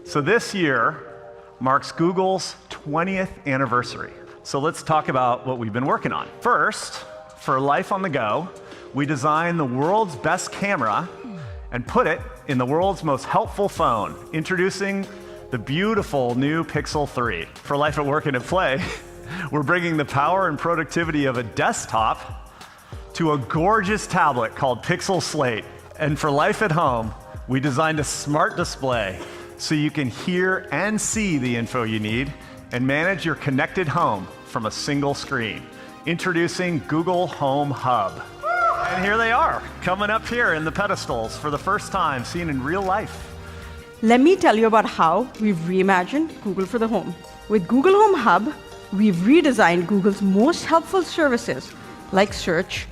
So this year marks Google's 20th anniversary. So let's talk about what we've been working on. First, for Life on the Go, we designed the world's best camera and put it in the world's most helpful phone, introducing the beautiful new Pixel 3. For Life at Work and at Play, we're bringing the power and productivity of a desktop to a gorgeous tablet called Pixel Slate. And for Life at Home, we designed a smart display so you can hear and see the info you need and manage your connected home from a single screen. Introducing Google Home Hub. And here they are, coming up here in the pedestals for the first time, seen in real life. Let me tell you about how we've reimagined Google for the home. With Google Home Hub, we've redesigned Google's most helpful services like search,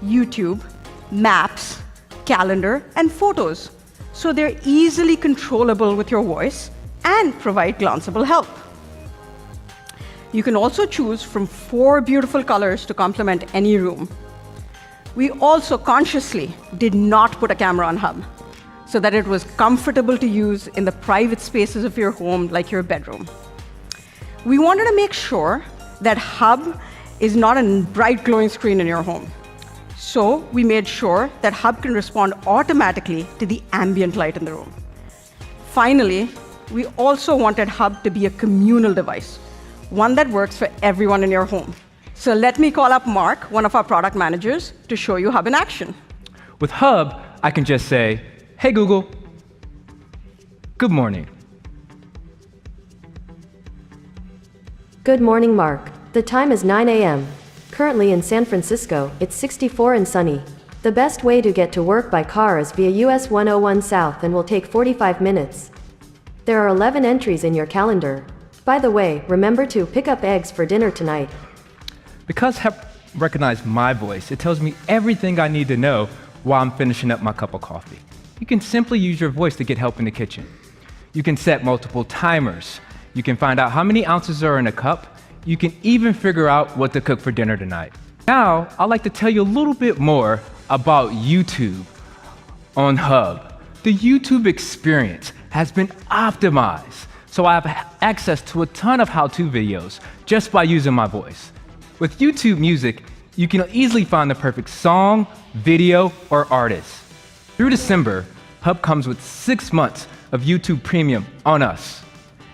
YouTube, Maps, Calendar, and Photos, so they're easily controllable with your voice and provide glanceable help. You can also choose from 4 beautiful colors to complement any room. We also consciously did not put a camera on Hub so that it was comfortable to use in the private spaces of your home, like your bedroom. We wanted to make sure that Hub is not a bright glowing screen in your home. So we made sure that Hub can respond automatically to the ambient light in the room. Finally, we also wanted Hub to be a communal device, one that works for everyone in your home. So let me call up Mark, one of our product managers, to show you Hub in action. With Hub, I can just say, "Hey Google, good morning." Good morning, Mark. The time is 9 a.m. Currently in San Francisco, it's 64 and sunny. The best way to get to work by car is via US 101 South and will take 45 minutes. There are 11 entries in your calendar. By the way, remember to pick up eggs for dinner tonight. Because Hub recognized my voice, it tells me everything I need to know while I'm finishing up my cup of coffee. You can simply use your voice to get help in the kitchen. You can set multiple timers. You can find out how many ounces are in a cup. You can even figure out what to cook for dinner tonight. Now, I'd like to tell you a little bit more about YouTube on Hub. The YouTube experience has been optimized, so I have access to a ton of how-to videos just by using my voice. With YouTube Music, you can easily find the perfect song, video, or artist. Through December, Hub comes with 6 months of YouTube Premium on us,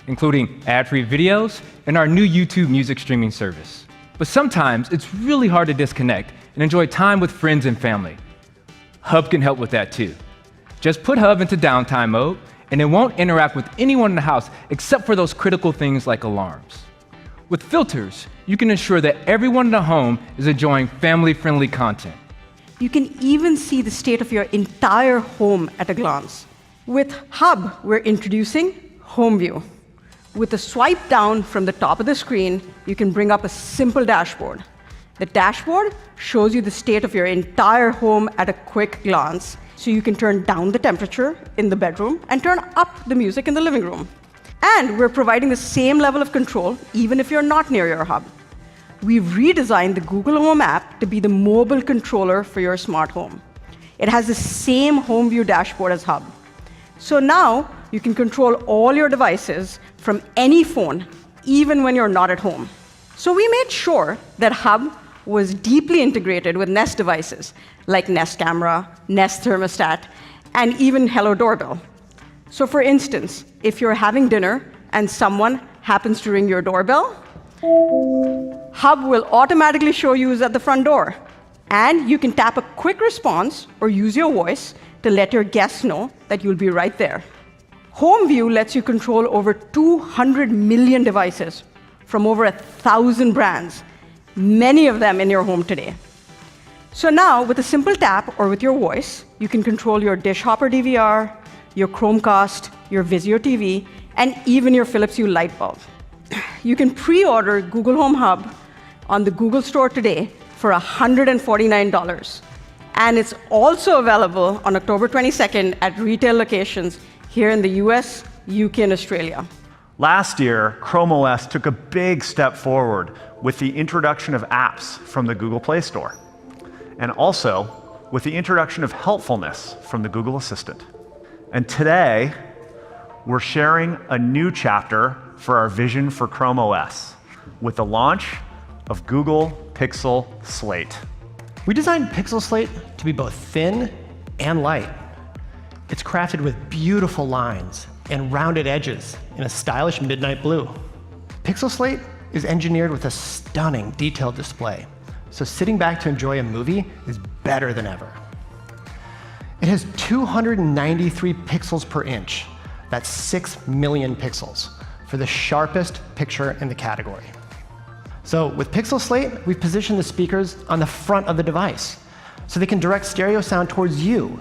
including ad-free videos and our new YouTube music streaming service. But sometimes it's really hard to disconnect and enjoy time with friends and family. Hub can help with that too. Just put Hub into downtime mode, and it won't interact with anyone in the house except for those critical things like alarms. With filters, you can ensure that everyone in the home is enjoying family-friendly content. You can even see the state of your entire home at a glance. With Hub, we're introducing Home View. With a swipe down from the top of the screen, you can bring up a simple dashboard. The dashboard shows you the state of your entire home at a quick glance, so you can turn down the temperature in the bedroom and turn up the music in the living room. And we're providing the same level of control even if you're not near your Hub. We've redesigned the Google Home app to be the mobile controller for your smart home. It has the same Home View dashboard as Hub. So now you can control all your devices from any phone, even when you're not at home. So we made sure that Hub was deeply integrated with Nest devices like Nest Camera, Nest Thermostat, and even Hello Doorbell. So for instance, if you're having dinner and someone happens to ring your doorbell, Hub will automatically show you who's at the front door. And you can tap a quick response or use your voice to let your guests know that you'll be right there. Home View lets you control over 200 million devices from over 1,000 brands, many of them in your home today. So now, with a simple tap or with your voice, you can control your dish hopper DVR, your Chromecast, your Vizio TV, and even your Philips Hue light bulb. You can pre-order Google Home Hub on the Google Store today for $149. And it's also available on October 22nd at retail locations here in the US, UK, and Australia. Last year, Chrome OS took a big step forward with the introduction of apps from the Google Play Store, and also with the introduction of helpfulness from the Google Assistant. And today, we're sharing a new chapter for our vision for Chrome OS with the launch of Google Pixel Slate. We designed Pixel Slate to be both thin and light. It's crafted with beautiful lines and rounded edges in a stylish midnight blue. Pixel Slate is engineered with a stunning detailed display, so sitting back to enjoy a movie is better than ever. It has 293 pixels per inch. That's 6 million pixels for the sharpest picture in the category. So with Pixel Slate, we've positioned the speakers on the front of the device so they can direct stereo sound towards you.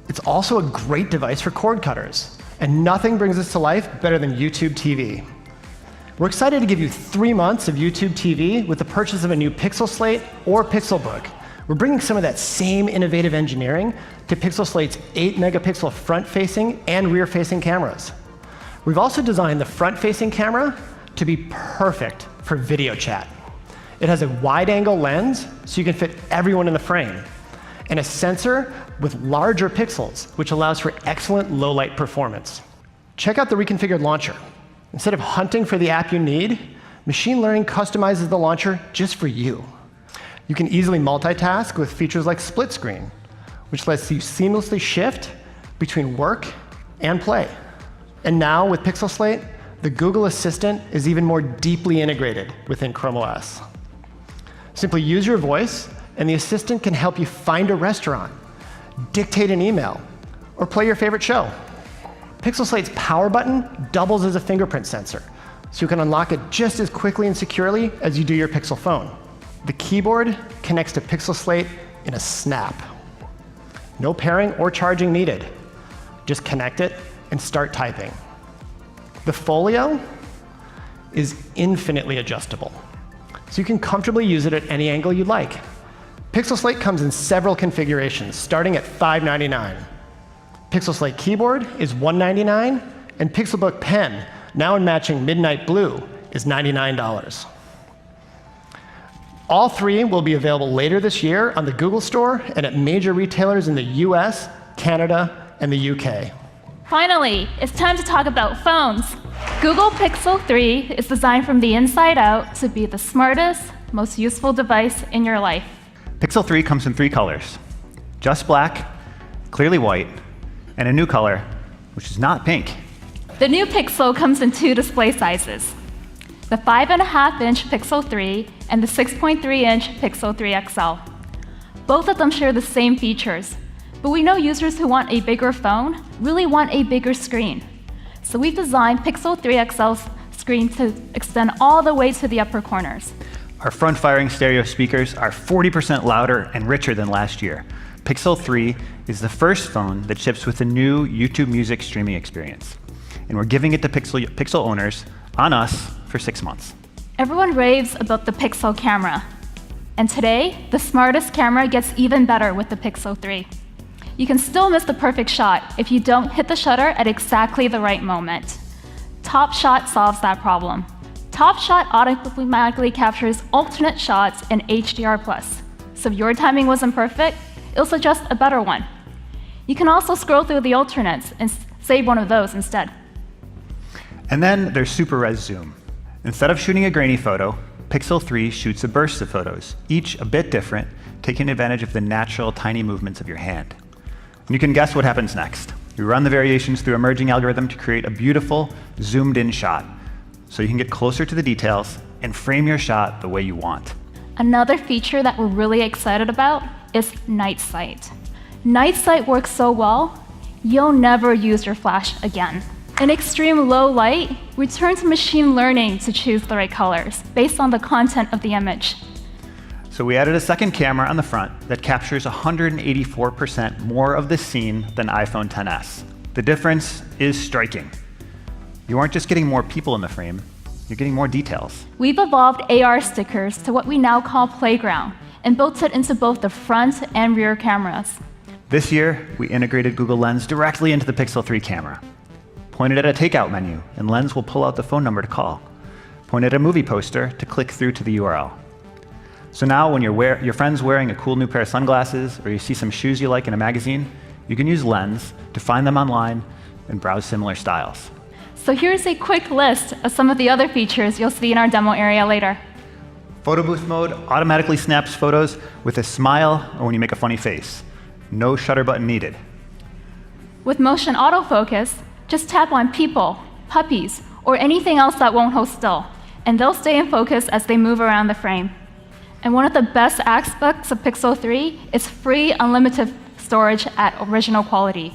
It's also a great device for cord cutters, and nothing brings this to life better than YouTube TV. We're excited to give you 3 months of YouTube TV with the purchase of a new Pixel Slate or Pixelbook. We're bringing some of that same innovative engineering to Pixel Slate's 8-megapixel front-facing and rear-facing cameras. We've also designed the front-facing camera to be perfect for video chat. It has a wide-angle lens, so you can fit everyone in the frame, and a sensor with larger pixels, which allows for excellent low-light performance. Check out the reconfigured launcher. Instead of hunting for the app you need, machine learning customizes the launcher just for you. You can easily multitask with features like split screen, which lets you seamlessly shift between work and play. And now with Pixel Slate, the Google Assistant is even more deeply integrated within Chrome OS. Simply use your voice, and the Assistant can help you find a restaurant, dictate an email, or play your favorite show. Pixel Slate's power button doubles as a fingerprint sensor, so you can unlock it just as quickly and securely as you do your Pixel phone. The keyboard connects to Pixel Slate in a snap. No pairing or charging needed. Just connect it and start typing. The folio is infinitely adjustable, so you can comfortably use it at any angle you'd like. Pixel Slate comes in several configurations, starting at $599. Pixel Slate keyboard is $199, and Pixelbook pen, now in matching midnight blue, is $99. All three will be available later this year on the Google Store and at major retailers in the US, Canada, and the UK. Finally, it's time to talk about phones. Google Pixel 3 is designed from the inside out to be the smartest, most useful device in your life. Pixel 3 comes in 3 colors: just black, clearly white, and a new color, which is not pink. The new Pixel comes in 2 display sizes: the 5.5-inch Pixel 3 and the 6.3-inch Pixel 3 XL. Both of them share the same features, but we know users who want a bigger phone really want a bigger screen. So we've designed Pixel 3 XL's screen to extend all the way to the upper corners. Our front-firing stereo speakers are 40% louder and richer than last year. Pixel 3 is the first phone that ships with the new YouTube Music streaming experience, and we're giving it to Pixel owners on us for 6 months. Everyone raves about the Pixel camera, and today, the smartest camera gets even better with the Pixel 3. You can still miss the perfect shot if you don't hit the shutter at exactly the right moment. Top Shot solves that problem. Top Shot automatically captures alternate shots in HDR+. So if your timing wasn't perfect, it'll suggest a better one. You can also scroll through the alternates and save one of those instead. And then there's Super Res Zoom. Instead of shooting a grainy photo, Pixel 3 shoots a burst of photos, each a bit different, taking advantage of the natural tiny movements of your hand. And you can guess what happens next. You run the variations through a merging algorithm to create a beautiful, zoomed-in shot, so you can get closer to the details and frame your shot the way you want. Another feature that we're really excited about is Night Sight. Night Sight works so well, you'll never use your flash again. In extreme low light, we turn to machine learning to choose the right colors based on the content of the image. So we added a second camera on the front that captures 184% more of the scene than iPhone XS. The difference is striking. You aren't just getting more people in the frame, you're getting more details. We've evolved AR stickers to what we now call Playground and built it into both the front and rear cameras. This year, we integrated Google Lens directly into the Pixel 3 camera. Point it at a takeout menu, and Lens will pull out the phone number to call. Point at a movie poster to click through to the URL. So now when your friend's wearing a cool new pair of sunglasses, or you see some shoes you like in a magazine, you can use Lens to find them online and browse similar styles. So here's a quick list of some of the other features you'll see in our demo area later. Photo booth mode automatically snaps photos with a smile or when you make a funny face. No shutter button needed. With motion autofocus, just tap on people, puppies, or anything else that won't hold still, and they'll stay in focus as they move around the frame. And one of the best aspects of Pixel 3 is free unlimited storage at original quality.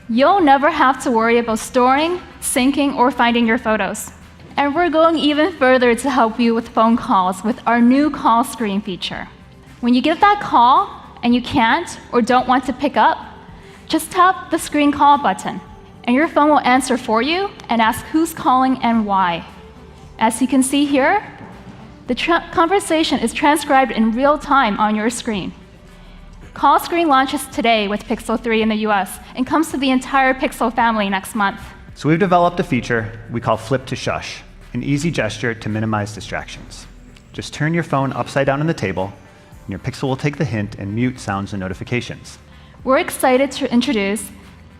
You'll never have to worry about storing, syncing, or finding your photos. And we're going even further to help you with phone calls with our new call screen feature. When you get that call and you can't or don't want to pick up, just tap the screen call button, and your phone will answer for you and ask who's calling and why. As you can see here, the conversation is transcribed in real time on your screen. Call screen launches today with Pixel 3 in the US and comes to the entire Pixel family next month. So we've developed a feature we call Flip to Shush, an easy gesture to minimize distractions. Just turn your phone upside down on the table, and your Pixel will take the hint and mute sounds and notifications. We're excited to introduce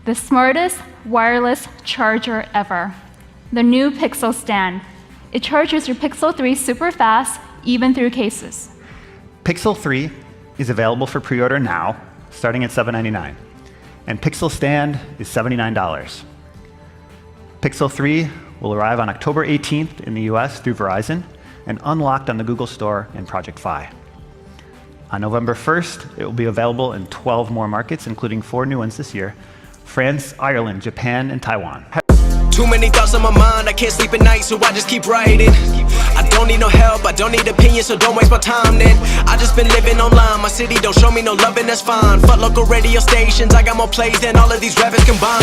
the smartest wireless charger ever, the new Pixel Stand. It charges your Pixel 3 super fast, even through cases. Pixel 3 is available for pre-order now, starting at $799, and Pixel Stand is $79. Pixel 3 will arrive on October 18th in the US through Verizon and unlocked on the Google Store and Project Fi. On November 1st, it will be available in 12 more markets, including 4 new ones this year: France, Ireland, Japan, and Taiwan. Too many thoughts on my mind, I can't sleep at night, so I just keep writing. I don't need no help, I don't need opinions, so don't waste my time then. I just been living online, my city don't show me no love and that's fine. Fuck local radio stations, I got more plays than all of these rappers combined.